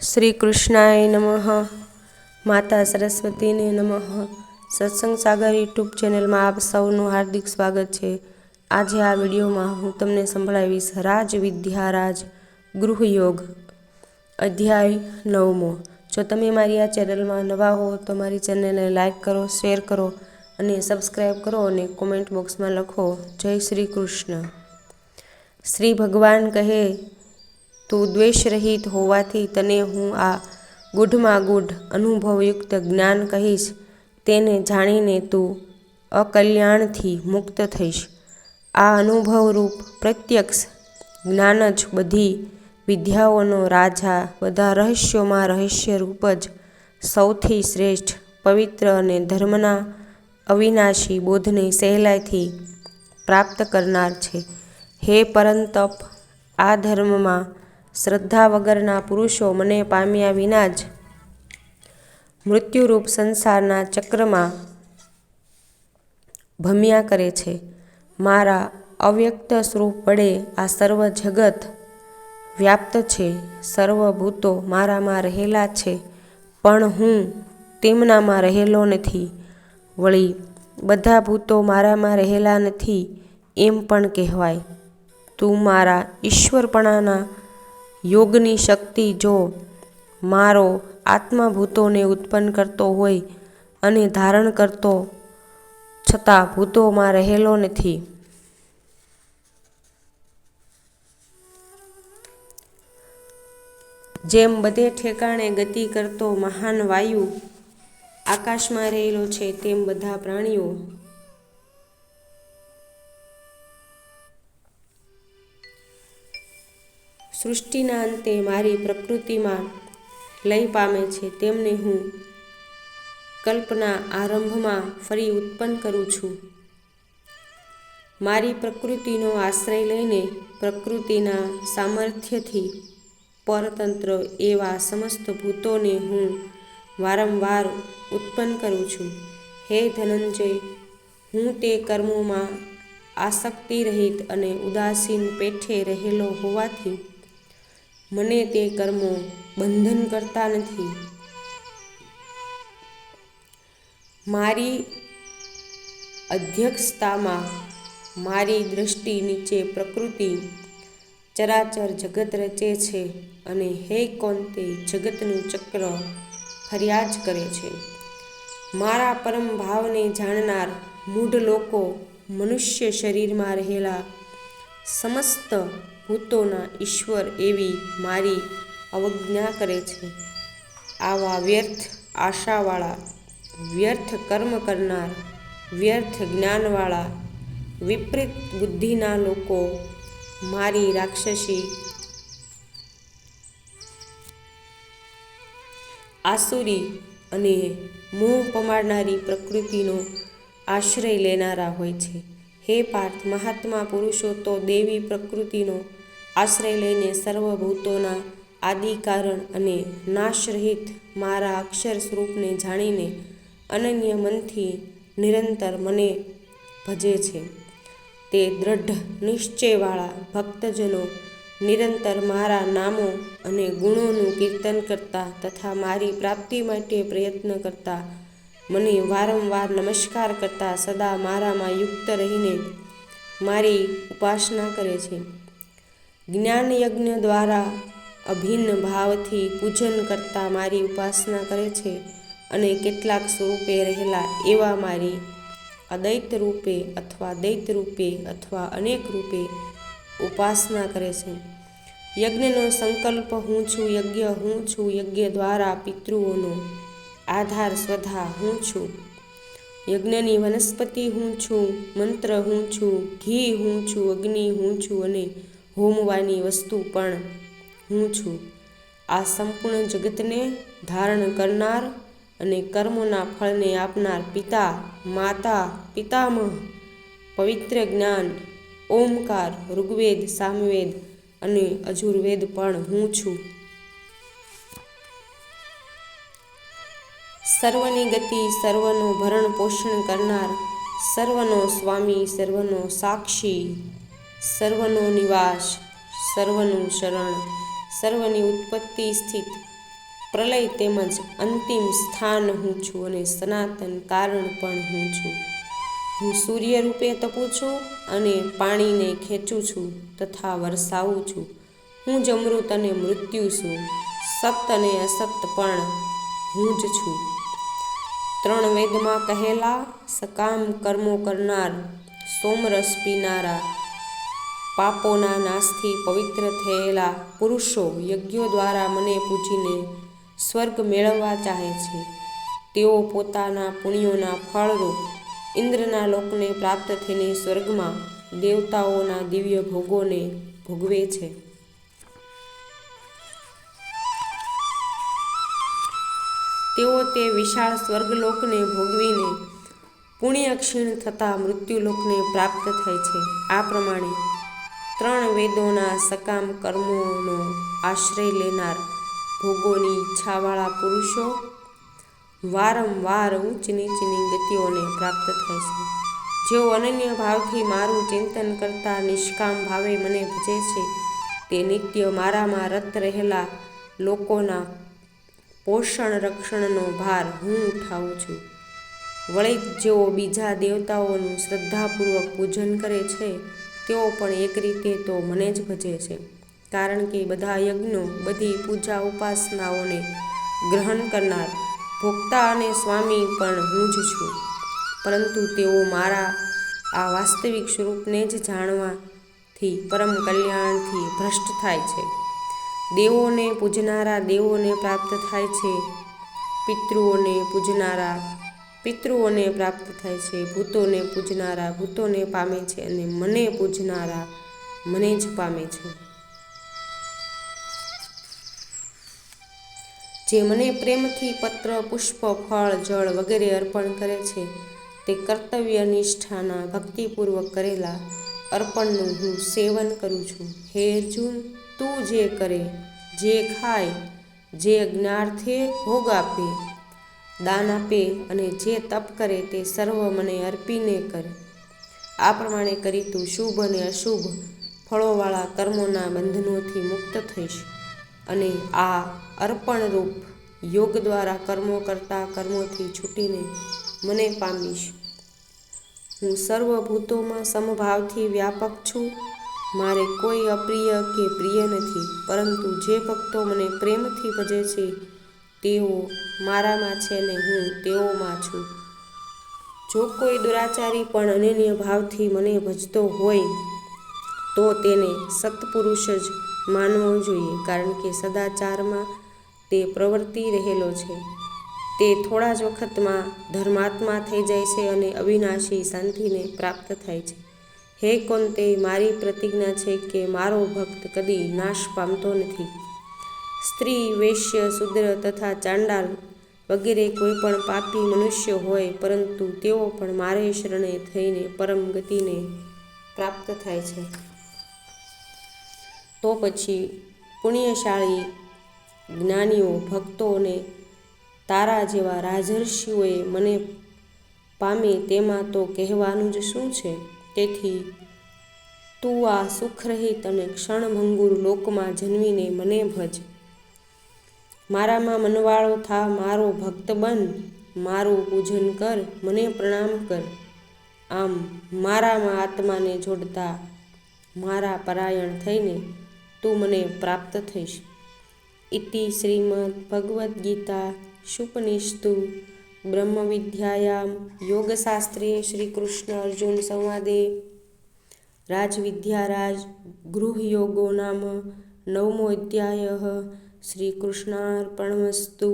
श्री कृष्णाय नमः। माता सरस्वती ने नमः। सत्संग सागर यूट्यूब चेनल में आप सौનું हार्दिक स्वागत है। आज आ वीडियो में हूँ तमने संभळावीश राज विद्या राज गृहयोग अध्याय 9मो। जो तमे मारी आ चेनल में नवा हो तो मारी चेनल ने लाइक करो, शेर करो अने सब्सक्राइब करो अने कॉमेंट बॉक्स में लखो जय श्री कृष्ण। श्री भगवान कहे, तू द्वेष रहित होवाथी तने हूँ आ गूढ़માં ગૂઢ અનુભવયુક્ત જ્ઞાન કહીશ, તેને જાણીને તું અકલ્યાણથી મુક્ત થઈશ। આ અનુભવરૂપ પ્રત્યક્ષ જ્ઞાન જ બધી વિદ્યાઓનો રાજા, બધા રહસ્યોમાં રહસ્યરૂપ જ સૌથી શ્રેષ્ઠ, પવિત્ર અને ધર્મના અવિનાશી બોધને સહેલાઈથી પ્રાપ્ત કરનાર છે। હે પરંતપ, આ ધર્મમાં શ્રદ્ધા વગરના પુરુષો મને પામ્યા વિના જ મૃત્યુરૂપ સંસારના ચક્રમાં ભમ્યા કરે છે। મારા અવ્યક્ત સ્વરૂપ વડે આ સર્વ જગત વ્યાપ્ત છે। સર્વભૂતો મારામાં રહેલા છે, પણ હું તેમનામાં રહેલો નથી। વળી બધા ભૂતો મારામાં રહેલા નથી એમ પણ કહેવાય। તું મારા ઈશ્વરપણાના યોગની શક્તિ જો મારો આત્મા ભૂતોને ઉત્પન્ન કરતો હોય અને ધારણ કરતો છતાં ભૂતોમાં રહેલો નથી। જેમ બધે ઠેકાણે ગતિ કરતો મહાન વાયુ આકાશમાં રહેલો છે, તેમ બધા પ્રાણીઓ સૃષ્ટિના અંતે મારી પ્રકૃતિમાં લય પામે છે, તેમને હું કલ્પના આરંભમાં ફરી ઉત્પન્ન કરું છું। મારી પ્રકૃતિનો આશ્રય લઈને પ્રકૃતિના સામર્થ્યથી પરતંત્ર એવા સમસ્ત ભૂતોને હું વારંવાર ઉત્પન્ન કરું છું। હે ધનંજય, હું તે કર્મોમાં આસક્તિ રહિત અને ઉદાસીન પેઠે રહેલો હોવાથી મને તે કર્મો બંધન કરતા નથી। મારી અધ્યક્ષતામાં મારી દૃષ્ટિ નીચે પ્રકૃતિ ચરાચર જગત રચે છે અને હે કૌંતે, જગતનું ચક્ર ફર્યા જ કરે છે। મારા પરમ ભાવને જાણનાર મૂઢ લોકો મનુષ્ય શરીરમાં રહેલા સમસ્ત ભૂતોના ઈશ્વર એવી મારી અવજ્ઞા કરે છે। આવા વ્યર્થ આશાવાળા, વ્યર્થ કર્મ કરનાર, વ્યર્થ જ્ઞાનવાળા, વિપરીત બુદ્ધિના લોકો મારી રાક્ષસી, આસુરી અને મોહ પમાડનારી પ્રકૃતિનો આશ્રય લેનારા હોય છે। હે પાર્થ, મહાત્મા પુરુષો તો દેવી પ્રકૃતિનો આશ્રય લઈને સર્વભૂતોના આદિકારણ અને નાશરહિત મારા અક્ષર સ્વરૂપને જાણીને અનન્ય મનથી નિરંતર મને ભજે છે। તે દ્રઢ નિશ્ચયવાળા ભક્તજનો નિરંતર મારા નામો અને ગુણોનું કીર્તન કરતા તથા મારી પ્રાપ્તિ માટે પ્રયત્ન કરતા, મને વારંવાર નમસ્કાર કરતા સદા મારામાં યુક્ત રહીને મારી ઉપાસના કરે છે। જ્ઞાન યજ્ઞ દ્વારા અભિન્ન ભાવથી પૂજન કરતા મારી ઉપાસના કરે છે અને કેટલાક સ્વરૂપે રહેલા એવા મારી અદૈત રૂપે અથવા દૈત રૂપે અથવા અનેક રૂપે ઉપાસના કરે છે। યજ્ઞનો સંકલ્પ હું છું, યજ્ઞ હું છું, યજ્ઞ દ્વારા પિતૃઓનો આધાર સ્વધા હું છું, યજ્ઞની વનસ્પતિ હું છું, મંત્ર હું છું, ઘી હું છું, અગ્નિ હું છું અને હોમવાની વસ્તુ પણ હું છું। આ સંપૂર્ણ જગતને ધારણ કરનાર અને કર્મોના ફળને આપનાર પિતા, માતા, પિતામહ, પવિત્ર જ્ઞાન, ઓમકાર, ઋગ્વેદ, સામવેદ અને અજુર્વેદ પણ હું છું। સર્વની ગતિ, સર્વનો ભરણ પોષણ કરનાર, સર્વનો સ્વામી, સર્વનો સાક્ષી, સર્વનો નિવાસ, સર્વનું શરણ, સર્વની ઉત્પત્તિ સ્થિત પ્રલય તેમજ અંતિમ સ્થાન હું છું અને સનાતન કારણ પણ હું છું. હું સૂર્ય રૂપે તપું છું અને પાણીને ખેંચું છું તથા વરસાવું છું. હું જ અમૃત અને મૃત્યુ છું. સત અને અસત પણ હું જ છું. 3 વેદમાં કહેલા સકામ કર્મો કરનાર, સોમરસ પીનારા, પાપોના નાશથી પવિત્ર થયેલા પુરુષો યજ્ઞો દ્વારા મને પૂજીને સ્વર્ગ મેળવવા ચાહે છે. તેઓ પોતાના પુણ્યોના ફળરૂપ ઇન્દ્રના લોકને પ્રાપ્ત થઈને સ્વર્ગમાં દેવતાઓના દિવ્ય ભોગોને ભોગવે છે. તેઓ તે વિશાળ સ્વર્ગલોકને ભોગવીને પુણ્ય ક્ષીણ થતાં મૃત્યુલોકને પ્રાપ્ત થાય છે. આ પ્રમાણે 3 વેદોના સકામ કર્મોનો આશ્રય લેનાર ભોગોની ઈચ્છાવાળા પુરુષો વારંવાર ઊંચ નીચની ગતિઓને પ્રાપ્ત થાય છે. જેઓ અનન્ય ભાવથી મારું ચિંતન કરતા નિષ્કામ ભાવે મને ભજે છે, તે નિત્ય મારામાં રત રહેલા લોકોના પોષણ રક્ષણનો ભાર હું ઉઠાવું છું. વળી જેઓ બીજા દેવતાઓનું શ્રદ્ધાપૂર્વક પૂજન કરે છે, તેઓ પણ એક રીતે તો મને જ ભજે છે, કારણ કે બધા યજ્ઞો, બધી પૂજા ઉપાસનાઓને ગ્રહણ કરનાર ભોક્તા અને સ્વામી પણ હું જ છું. પરંતુ તેઓ મારા આ વાસ્તવિક સ્વરૂપને જ જાણવાથી પરમ કલ્યાણથી ભ્રષ્ટ થાય છે. દેવોને પૂજનારા દેવોને પ્રાપ્ત થાય છે, પિતૃઓને પૂજનારા પિતૃઓને પ્રાપ્ત થાય છે, ભૂતોને પૂજનારા ભૂતોને પામે છે અને મને પૂજનારા મને જ પામે છે. જે મને પ્રેમથી પત્ર, પુષ્પ, ફળ, જળ વગેરે અર્પણ કરે છે, તે કર્તવ્ય નિષ્ઠાના ભક્તિપૂર્વક કરેલા અર્પણનું હું સેવન કરું છું. હે અર્જુન, તું જે કરે, જે ખાય, જે જ્ઞાર્થે ભોગ આપે, દાન આપે અને જે તપ કરે તે સર્વ મને અર્પીને કર. આ પ્રમાણે કરી તું શુભ અને અશુભ ફળોવાળા કર્મોના બંધનોથી મુક્ત થઈશ અને આ અર્પણરૂપ યોગ દ્વારા કર્મો કરતા કર્મોથી છૂટીને મને પામીશ. હું સર્વભૂતોમાં સમભાવથી વ્યાપક છું. મારે કોઈ અપ્રિય કે પ્રિય નથી, પરંતુ જે ભક્તો મને પ્રેમથી ભજે છે, તેઓ મારામાં છે અને હું તેઓમાં છું. જો કોઈ દુરાચારી પણ અનન્ય ભાવથી મને ભજતો હોય તો તેને સત્પુરુષ જ માનવો જોઈએ, કારણ કે સદાચારમાં તે પ્રવર્તી રહેલો છે. તે થોડા જ વખતમાં ધર્માત્મા થઈ જાય છે અને અવિનાશી શાંતિને પ્રાપ્ત થાય છે. હે કૌંતેય, મારી પ્રતિજ્ઞા છે કે મારો ભક્ત કદી નાશ પામતો નથી. સ્ત્રી, વૈશ્ય, શૂદ્ર તથા ચાંડાલ વગેરે કોઈ પણ પાપી મનુષ્ય હોય, પરંતુ તેઓ પણ મારે શરણે થઈને પરમ ગતિને પ્રાપ્ત થાય છે. તો પછી પુણ્યશાળી જ્ઞાનીઓ, ભક્તો અને તારા જેવા રાજર્ષિઓએ મને પામે તેમાં તો કહેવાનું જ શું છે? તેથી તું આ સુખરહિત અને ક્ષણભંગુર લોકમાં જન્મીને મને ભજ. મારામાં મનવાળો થા, મારો ભક્ત બન, મારું પૂજન કર, મને પ્રણામ કર. આમ મારામાં આત્માને જોડતા મારા પરાયણ થઈને તું મને પ્રાપ્ત થઈશ. ઇતિ શ્રીમદ્ ભગવદ્ ગીતા શુપનિષતુ બ્રહ્મવિદ્યાયામ યોગશાસ્ત્રે શ્રીકૃષ્ણ અર્જુન સંવાદે રાજવિદ્યારાજ ગૃહયોગો નામ 9મો અધ્યાયઃ. શ્રીકૃષ્ણાર્પણમસ્તુ.